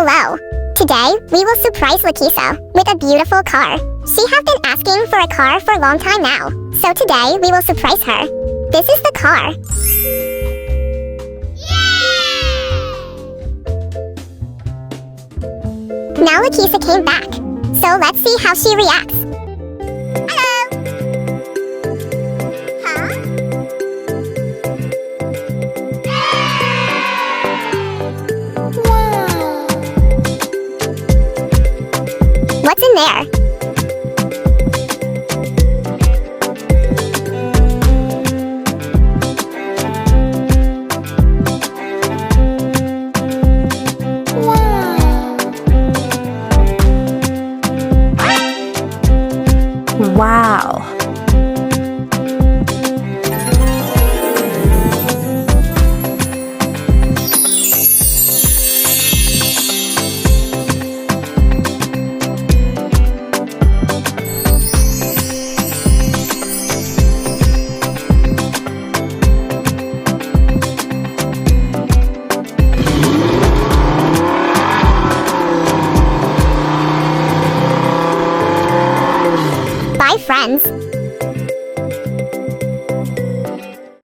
Hello! Today, we will surprise Lakisa with a beautiful car. She has been asking for a car for a long time now. So today, we will surprise her. This is the car. Now Lakisa came back. So let's see how she reacts. Hello! Huh? Wow! What's in there? Wow. Bye, friends.